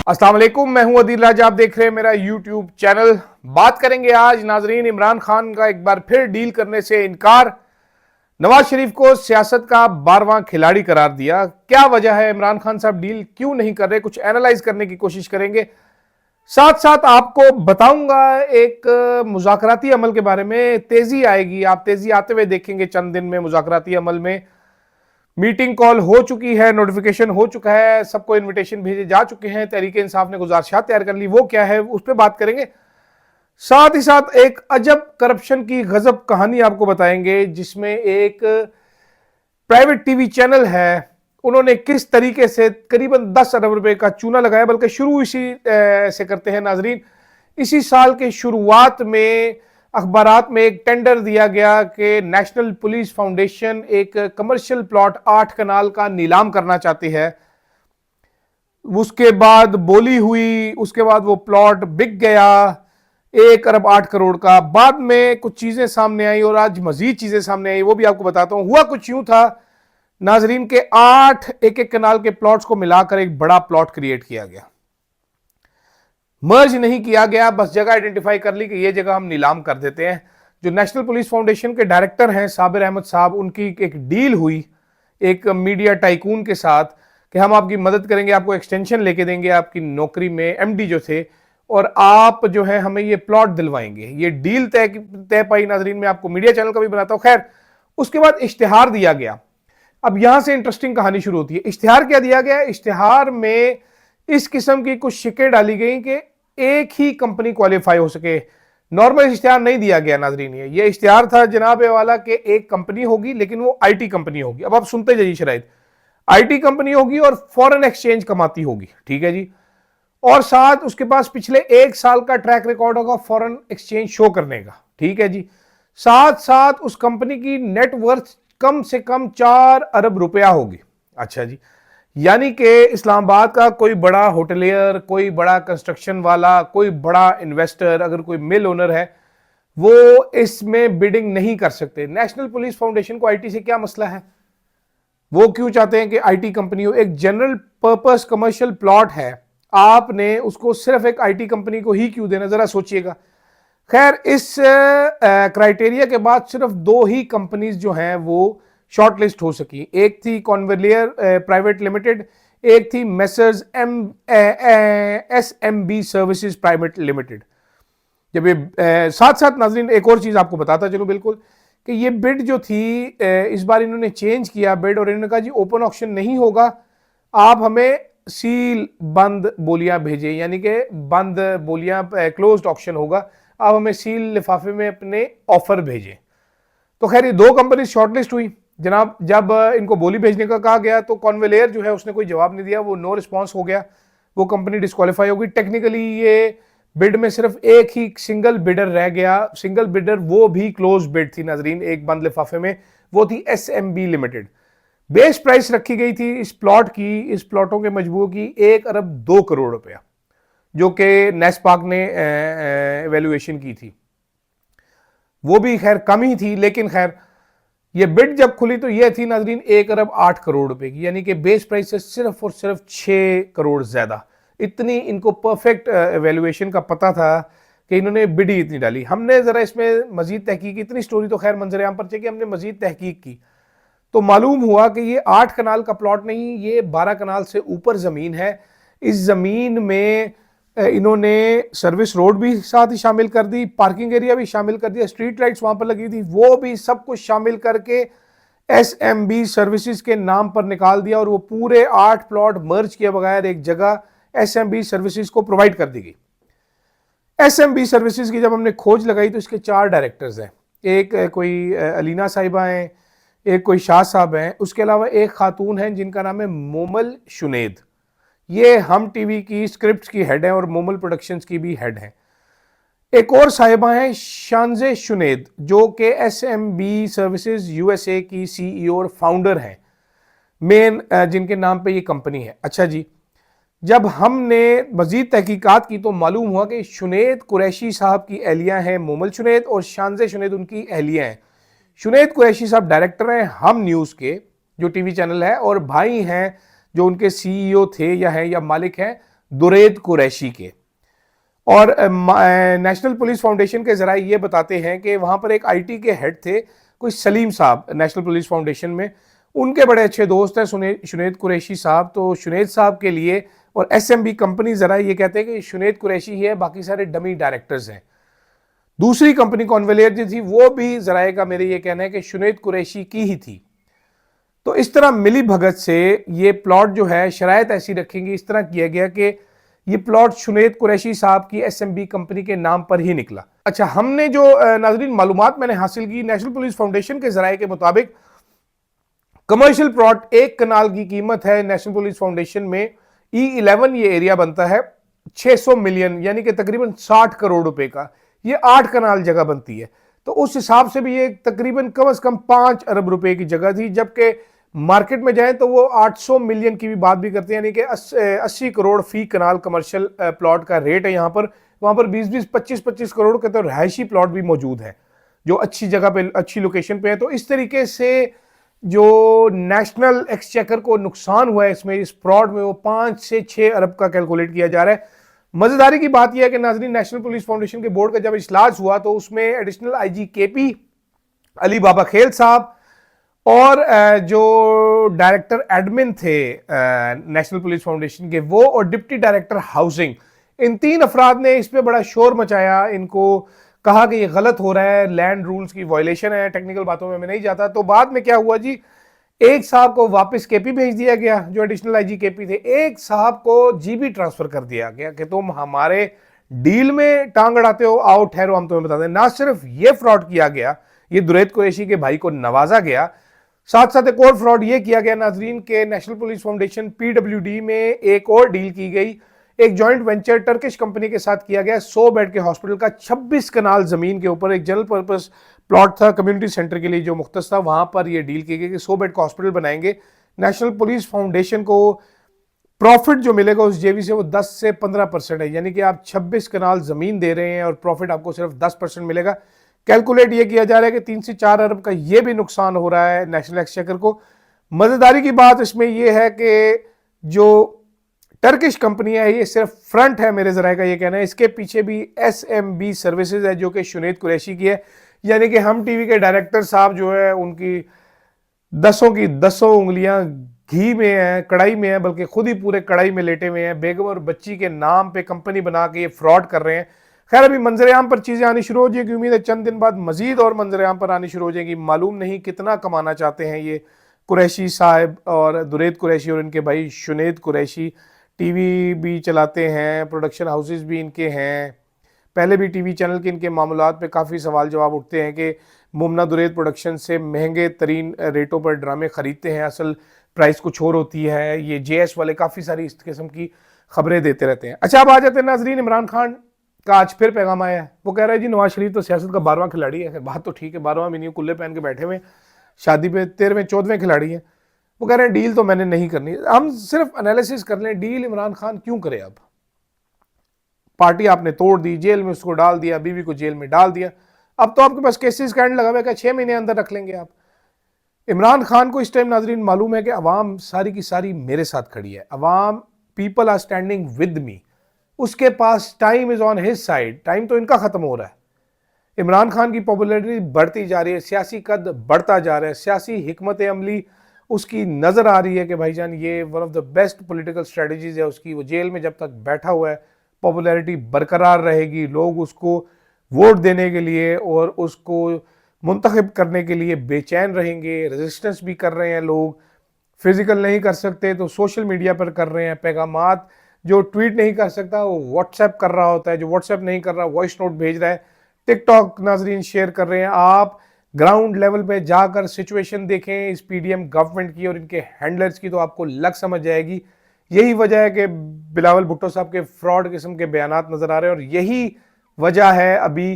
अस्सलाम वालेकुम, मैं हूं अदील राजा। आप देख रहे हैं मेरा यूट्यूब चैनल। बात करेंगे आज नाजरीन इमरान खान का एक बार फिर डील करने से इनकार। नवाज शरीफ को सियासत का 12वां खिलाड़ी करार दिया। क्या वजह है, इमरान खान साहब डील क्यों नहीं कर रहे, कुछ एनालाइज करने की कोशिश करेंगे। साथ साथ आपको बताऊंगा एक मुज़ाकराती अमल के बारे में। तेजी आएगी, आप तेजी आते हुए देखेंगे चंद दिन में मुज़ाकराती अमल में। मीटिंग कॉल हो चुकी है, नोटिफिकेशन हो चुका है, सबको इनविटेशन भेजे जा चुके हैं, तहरीक इंसाफ ने गुजारिशात तैयार कर ली, वो क्या है उस पर बात करेंगे। साथ ही साथ एक अजब करप्शन की गजब कहानी आपको बताएंगे, जिसमें एक प्राइवेट टीवी चैनल है, उन्होंने किस तरीके से करीबन 10 अरब रुपए का चूना लगाया। बल्कि शुरू इसी से करते हैं नाजरीन। इसी साल के शुरुआत में अखबारात में एक टेंडर दिया गया कि नेशनल पुलिस फाउंडेशन एक कमर्शियल प्लॉट 8 कनाल का नीलाम करना चाहती है। उसके बाद बोली हुई, उसके बाद वो प्लॉट बिक गया 1 अरब 8 करोड़ का। बाद में कुछ चीजें सामने आई और आज मजीद चीजें सामने आई, वो भी आपको बताता हूं। हुआ कुछ यूं था नाजरीन के 8 एक कनाल के प्लॉट्स को मिलाकर एक बड़ा प्लॉट क्रिएट किया गया। मर्ज नहीं किया गया, बस जगह आइडेंटिफाई कर ली कि ये जगह हम नीलाम कर देते हैं। जो नेशनल पुलिस फाउंडेशन के डायरेक्टर हैं साबिर अहमद साहब, उनकी एक डील हुई एक मीडिया टाइकून के साथ कि हम आपकी मदद करेंगे, आपको एक्सटेंशन लेके देंगे आपकी नौकरी में, एमडी जो थे, और आप जो है हमें ये प्लॉट दिलवाएंगे। ये डील तय पाई नाजरीन, मैं आपको मीडिया चैनल का भी बनाता हूं। खैर, उसके बाद इश्तिहार दिया गया। अब यहां से इंटरेस्टिंग कहानी शुरू होती है। इश्तिहार क्या दिया गया? इश्तिहार में इस किस्म की कुछ शिकें डाली गई कि एक ही कंपनी क्वालिफाई हो सके। नॉर्मल इश्तिहार नहीं दिया गया नाजरीन। ये इश्तिहार था जनाब वाला कि एक कंपनी होगी, लेकिन वो आईटी कंपनी होगी। अब आप सुनते जाइए शराइत। आईटी कंपनी होगी और फॉरेन एक्सचेंज कमाती होगी, ठीक है जी। और साथ उसके पास पिछले 1 साल का ट्रैक रिकॉर्ड होगा फॉरेन एक्सचेंज शो करने का, ठीक है जी। साथ साथ उस कंपनी की नेटवर्थ कम से कम 4 अरब रुपया होगी। अच्छा जी, यानी कि इस्लामाबाद का कोई बड़ा होटलियर, कोई बड़ा कंस्ट्रक्शन वाला, कोई बड़ा इन्वेस्टर, अगर कोई मिल ओनर है, वो इसमें बिडिंग नहीं कर सकते। नेशनल पुलिस फाउंडेशन को आईटी से क्या मसला है? वो क्यों चाहते हैं कि आईटी कंपनी हो? एक जनरल पर्पस कमर्शियल प्लॉट है, आपने उसको सिर्फ एक आईटी कंपनी को ही क्यों देना, जरा सोचिएगा। खैर, इस क्राइटेरिया के बाद सिर्फ 2 ही कंपनीज जो हैं वो शॉर्टलिस्ट हो सकी। एक थी कॉन्वेलियर प्राइवेट लिमिटेड, एक थी messrs SMB services private limited. जब ये साथ साथ नाजरीन एक और चीज आपको बताता चलूं बिल्कुल, कि ये बिड जो थी इस बार इन्होंने चेंज किया बिड, और इन्होंने कहा जी ओपन ऑक्शन नहीं होगा, आप हमें सील बंद बोलियां भेजें, यानी कि बंद बोलियां, क्लोज्ड ऑक्शन होगा, आप हमें सील लिफाफे में अपने ऑफर भेजें। तो खैर, ये 2 कंपनी शॉर्टलिस्ट हुई जनाब। जब इनको बोली भेजने का कहा गया तो कॉन्वेलेयर जो है उसने कोई जवाब नहीं दिया, वो नो रिस्पॉन्स हो गया, वो कंपनी डिस्क्वालीफाई हो गई। टेक्निकली ये बिड में सिर्फ एक ही सिंगल बिडर रह गया। सिंगल बिडर वो भी क्लोज बिड थी नाजरीन, एक बंद लिफाफे में, वो थी SMB लिमिटेड। बेस प्राइस रखी गई थी इस प्लॉट की, इस प्लॉटों के मजबूर की 1 अरब 2 करोड़ रुपया, जो कि नेस्पाक ने एवेल्युएशन की थी। वो भी खैर कम ही थी, लेकिन खैर ये बिड जब खुली तो ये थी नाजरीन 1 अरब 8 करोड़ रुपए की, यानी कि बेस प्राइस से सिर्फ और सिर्फ 6 करोड़ ज्यादा। इतनी इनको परफेक्ट एवेल्युएशन का पता था कि इन्होंने बिड ही इतनी डाली। हमने जरा इसमें मजीद तहकीक, इतनी स्टोरी तो खैर मंजर आम पर चाहिए, हमने मजीद तहकीक की तो मालूम हुआ कि ये 8 कनाल का प्लॉट नहीं, ये 12 कनाल से ऊपर जमीन है। इस जमीन में इन्होंने सर्विस रोड भी साथ ही शामिल कर दी, पार्किंग एरिया भी शामिल कर दिया, स्ट्रीट लाइट्स वहां पर लगी थी, वो भी सब कुछ शामिल करके SMB सर्विसेज के नाम पर निकाल दिया, और वो पूरे 8 प्लॉट मर्ज किए बगैर एक जगह SMB सर्विसेज को प्रोवाइड कर दी गई। SMB सर्विसेज की जब हमने खोज लगाई तो इसके 4 डायरेक्टर्स हैं। एक कोई अलीना साहिबा हैं, एक कोई शाह साहब हैं, उसके अलावा एक खातून हैं जिनका नाम है मोमल शुनेद। ये हम टीवी की स्क्रिप्ट्स की हेड है और मोमल प्रोडक्शंस की भी हेड है। एक और साहिबा हैं शानजे शुनेद, जो कि SMB सर्विसेज USA की CEO और फाउंडर हैं, मेन जिनके नाम पे ये कंपनी है। अच्छा जी, जब हमने मजीद तहकीकात की तो मालूम हुआ कि शुनेद कुरैशी साहब की अहलिया हैं मोमल शुनेद, और शानजे शुनेद उनकी अहलिया हैं। शुनेद कुरैशी साहब डायरेक्टर हैं हम न्यूज़ के, जो टीवी चैनल है, और भाई हैं जो उनके CEO थे या हैं या मालिक हैं, दुरैद कुरैशी के। और नेशनल पुलिस फाउंडेशन के जरा ये बताते हैं कि वहां पर एक आईटी के हेड थे, कोई सलीम साहब, नेशनल पुलिस फाउंडेशन में उनके बड़े अच्छे दोस्त हैं शुनैद कुरैशी साहब। तो शुनैद साहब के लिए और एसएमबी कंपनी जरा ये कहते हैं कि शुनैद कुरैशी ही है, बाकी सारे डमी डायरेक्टर्स हैं। दूसरी कंपनी कॉन्वेलियर जो थी वो भी जराए का मेरे ये कहना है कि शुनैद कुरैशी की ही थी। तो इस तरह मिली भगत से ये प्लॉट जो है शरायत ऐसी रखेंगी, इस तरह किया गया कि ये प्लॉट शुनैद कुरैशी साहब की एसएमबी कंपनी के नाम पर ही निकला। अच्छा, हमने जो नाज़रीन मालूमात मैंने हासिल की नेशनल पुलिस फाउंडेशन के जराए के मुताबिक, कमर्शियल प्लॉट 1 कनाल की कीमत है नेशनल पुलिस फाउंडेशन में E11 ये एरिया बनता है 600 मिलियन यानी कि तकरीबन 60 करोड़ रुपए का। ये 8 कनाल जगह बनती है, तो उस हिसाब से भी ये तकरीबन कम से कम 5 अरब रुपए की जगह थी, जबकि मार्केट में जाए तो वो 800 मिलियन की भी बात भी करते हैं, यानी कि 80 करोड़ फी कनाल कमर्शियल प्लॉट का रेट है यहाँ पर। वहां पर 20-20, 25-25 करोड़ के तो रहायशी प्लॉट भी मौजूद है जो अच्छी जगह पे, अच्छी लोकेशन पे है। तो इस तरीके से जो नेशनल एक्सचेकर को नुकसान हुआ है इसमें, इस फ्रॉड में, वो 5 से 6 अरब का कैलकुलेट किया जा रहा है। मजेदारी की बात यह है कि नाज़रीन, नेशनल पुलिस फाउंडेशन के बोर्ड का जब इजलास हुआ तो उसमें एडिशनल आईजी केपी अली बाबा खेल साहब और जो डायरेक्टर एडमिन थे नेशनल पुलिस फाउंडेशन के, वो और डिप्टी डायरेक्टर हाउसिंग, इन 3 अफराद ने इस पर बड़ा शोर मचाया। इनको कहा कि ये गलत हो रहा है, लैंड रूल्स की वायलेशन है, टेक्निकल बातों में मैं नहीं जाता। तो बाद में क्या हुआ जी, एक साहब को वापस केपी भेज दिया गया जो एडिशनल आईजी केपी थे, एक साहब को जीबी ट्रांसफर कर दिया गया कि तुम हमारे डील में टांग अड़ाते हो, आओ ठहरो हम तुम्हें बताते हैं। ना सिर्फ ये फ्रॉड किया गया, ये दुरैद कुरैशी के भाई को नवाजा गया, साथ साथ एक और फ्रॉड ये किया गया नाजरीन के नेशनल पुलिस फाउंडेशन पीडब्ल्यूडी में एक और डील की गई, एक जॉइंट वेंचर टर्किश कंपनी के साथ किया गया 100 बेड के हॉस्पिटल का 26 कनाल जमीन के ऊपर, एक जनरल पर्पस प्लॉट था कम्युनिटी सेंटर के लिए जो मुख्तस था, वहां पर यह डील की गई कि 100 बेड का हॉस्पिटल बनाएंगे। नेशनल पुलिस फाउंडेशन को प्रॉफिट जो मिलेगा उस जेवी से वो 10 से 15% है, यानी कि आप 26 कनाल जमीन दे रहे हैं और प्रॉफिट आपको सिर्फ 10% मिलेगा। कैलकुलेट ये किया जा रहा है कि 3 से 4 अरब का ये भी नुकसान हो रहा है नेशनल एक्सचेकर को। मजेदारी की बात इसमें यह है कि जो टर्किश कंपनी है ये सिर्फ फ्रंट है, मेरे जराए का ये कहना है। इसके पीछे भी एसएमबी सर्विसेज है जो कि शुनैद कुरैशी की है, यानी कि हम टीवी के डायरेक्टर साहब जो है उनकी 10 की 10 उंगलियां घी में है, कढ़ाई में है, बल्कि खुद ही पूरे कढ़ाई में लेटे हुए हैं। बेगम और बच्ची के नाम पे कंपनी बना के ये फ्रॉड कर रहे हैं। खैर, अभी मंजरेआम पर चीजें आनी शुरू हो जाएगी, उम्मीद है चंद दिन बाद मजीद और मंजरेआम पर आनी शुरू हो जाएगी। मालूम नहीं कितना कमाना चाहते हैं ये कुरैशी साहब और दुरैद कुरैशी और इनके भाई शुनैद कुरैशी। टीवी भी चलाते हैं, प्रोडक्शन हाउसेस भी इनके हैं, पहले भी टीवी चैनल के इनके मामलात पे काफ़ी सवाल जवाब उठते हैं कि मुमना दुरैद प्रोडक्शन से महंगे तरीन रेटों पर ड्रामे खरीदते हैं, असल प्राइस कुछ और होती है। ये जेएस वाले काफ़ी सारी इस किस्म की खबरें देते रहते हैं। अच्छा, अब आ जाते हैं नाजरीन, इमरान खान का आज फिर पैगाम आया है। वो कह रहा है जी नवाज शरीफ तो सियासत का 12वां खिलाड़ी है। बात तो ठीक है, 12वां भी नहीं, कुल्ले पहन के बैठे हुए शादी पे 13वें 14वें खिलाड़ी है। वो कह रहे हैं डील तो मैंने नहीं करनी। हम सिर्फ एनालिसिस कर लें, डील इमरान खान क्यों करे? अब पार्टी आपने तोड़ दी, जेल में उसको डाल दिया, बीवी को जेल में डाल दिया, अब तो आपके पास केसेस का एंड लगा हुआ है, 6 महीने अंदर रख लेंगे आप। इमरान खान को इस टाइम नाजरीन मालूम है कि अवाम सारी की सारी मेरे साथ खड़ी है, अवाम, people are standing with me. उसके पास time is on his side, time तो इनका खत्म हो रहा है। इमरान खान की पॉपुलैरिटी बढ़ती जा रही है, सियासी कद बढ़ता जा रहा है, सियासी हिकमत अमली उसकी नजर आ रही है कि भाईजान ये one of the best political strategies है उसकी। वो जेल में जब तक बैठा हुआ है पॉपुलैरिटी बरकरार रहेगी, लोग उसको वोट देने के लिए और उसको मुंतखब करने के लिए बेचैन रहेंगे। रेजिस्टेंस भी कर रहे हैं लोग, फिजिकल नहीं कर सकते तो सोशल मीडिया पर कर रहे हैं, पैगामात जो ट्वीट नहीं कर सकता वो व्हाट्सएप कर रहा होता है, जो व्हाट्सएप नहीं कर रहा वॉइस नोट भेज रहा है, टिकटॉक नाजरीन शेयर कर रहे हैं। आप ग्राउंड लेवल पे जाकर सिचुएशन देखें इस पीडीएम गवर्नमेंट की और इनके हैंडलर्स की, तो आपको लग समझ जाएगी। यही वजह है कि बिलावल भुट्टो साहब के फ्रॉड किस्म के बयानात नजर आ रहे हैं और यही वजह है अभी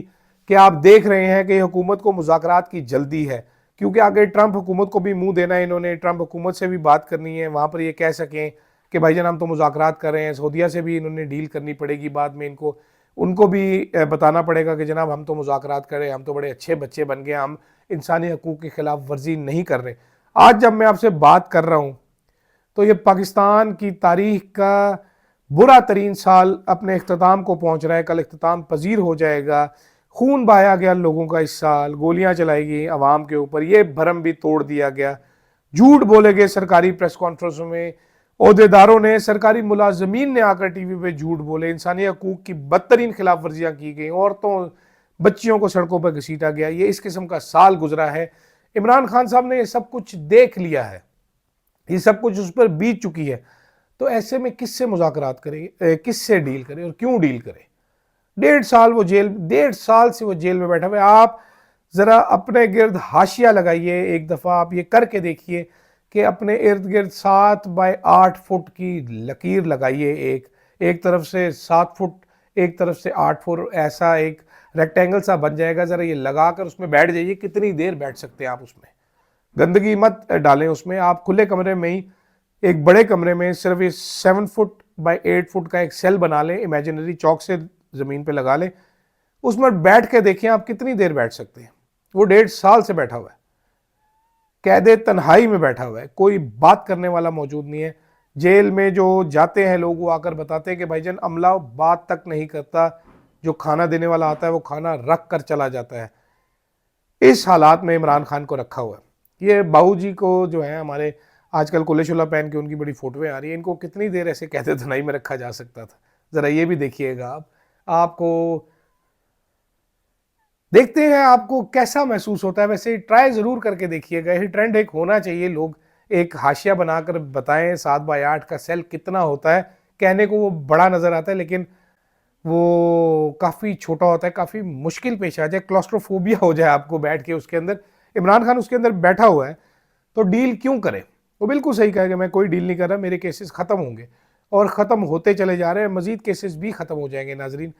कि आप देख रहे हैं कि हुकूमत को मुज़ाकरात की जल्दी है, क्योंकि आगे ट्रंप हुकूमत को भी मुंह देना है इन्होंने, ट्रंप हुकूमत से भी बात करनी है, वहां पर ये कह सकें कि भाईजान हम तो मुज़ाकरात कर रहे हैं। सऊदीया से भी इन्होंने डील करनी पड़ेगी बाद में इनको, उनको भी बताना पड़ेगा कि जनाब हम तो मुज़ाकरात कर रहे हैं, हम तो बड़े अच्छे बच्चे बन गए, हम इंसानी हकूक़ के खिलाफ वर्जी नहीं कर रहे। आज जब मैं आपसे बात कर रहा हूँ तो ये पाकिस्तान की तारीख का बुरा तरीन साल अपने इख्तिताम को पहुंच रहा है, कल इख्तिताम पजीर हो जाएगा। खून बहाया गया लोगों का इस साल, गोलियां चलाई गई अवाम के ऊपर, ये भरम भी तोड़ दिया गया। झूठ बोले गए सरकारी प्रेस कॉन्फ्रेंसों में, ओहदेदारों ने, सरकारी मुलाजमीन ने आकर टीवी पे झूठ बोले, इंसानी हकूक की बदतरीन खिलाफ वर्जियां की गई, औरतों बच्चियों को सड़कों पर घसीटा गया। ये इस किस्म का साल गुजरा है। इमरान खान साहब ने ये सब कुछ देख लिया है, ये सब कुछ उस पर बीत चुकी है। तो ऐसे में किससे मुज़ाकरात करे, किससे डील करे और क्यों डील करे? 1.5 साल से वो जेल में बैठा हुआ है। आप जरा अपने गिर्द हाशिया लगाइए, एक दफा आप ये करके देखिए कि अपने इर्द गिर्द 7 बाय 8 फुट की लकीर लगाइए, एक तरफ से 7 फुट, एक तरफ से 8 फुट, ऐसा एक रेक्टेंगल सा बन जाएगा। जरा ये लगाकर उसमें बैठ जाइए, कितनी देर बैठ सकते हैं आप उसमें। गंदगी मत डालें उसमें, आप खुले कमरे में ही, एक बड़े कमरे में सिर्फ इस 7 फुट बाय 8 फुट का एक सेल बना लें, इमेजिनरी चौक से जमीन पे लगा लें, उसमें बैठ के देखिए आप कितनी देर बैठ सकते हैं। वो 1.5 साल से बैठा हुआ है, कैदे तन्हाई में बैठा हुआ है, कोई बात करने वाला मौजूद नहीं है। जेल में जो जाते हैं लोग, वो आकर बताते हैं कि भाईजान अमला बात तक नहीं करता, जो खाना देने वाला आता है वो खाना रख कर चला जाता है। इस हालात में इमरान खान को रखा हुआ है। ये बाबू जी को जो है हमारे आजकल कुल्ले शुल्ला पहन के उनकी बड़ी फोटोएं आ रही है, इनको कितनी देर ऐसे कैदे तन्हाई में रखा जा सकता था? जरा ये भी देखिएगा आप, आपको देखते हैं आपको कैसा महसूस होता है। वैसे ट्राई जरूर करके देखिएगा, ये ट्रेंड एक होना चाहिए, लोग एक हाशिया बनाकर बताएं 7 बाय 8 का सेल कितना होता है। कहने को वो बड़ा नजर आता है लेकिन वो काफ़ी छोटा होता है, काफ़ी मुश्किल पेश आ जाए, क्लॉस्ट्रोफोबिया हो जाए आपको बैठ के उसके अंदर। इमरान खान उसके अंदर बैठा हुआ है, तो डील क्यों करे? वो बिल्कुल सही कहेगा, मैं कोई डील नहीं कर रहा, मेरे केसेस ख़त्म होंगे, और ख़त्म होते चले जा रहे हैं, मज़ीद केसेस भी ख़त्म हो जाएंगे। नाजरीन,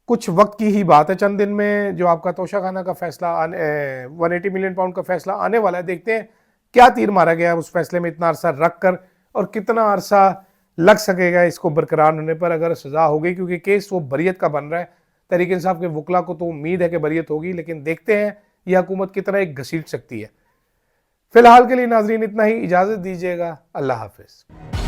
कुछ वक्त की ही बात है, चंद दिन में जो आपका तोशाखाना का फैसला 180 मिलियन पाउंड का फैसला आने वाला है। देखते हैं क्या तीर मारा गया उस फैसले में इतना अरसा रख कर, और कितना अरसा लग सकेगा इसको बरकरार होने पर, अगर सजा हो गई, क्योंकि केस वो बरियत का बन रहा है। तहरीक इंसाफ के वकला को तो उम्मीद है कि बरियत होगी, लेकिन देखते हैं यह हुकूमत कितना एक घसीट सकती है। फिलहाल के लिए नाजरीन इतना ही, इजाज़त दीजिएगा, अल्लाह हाफिज़।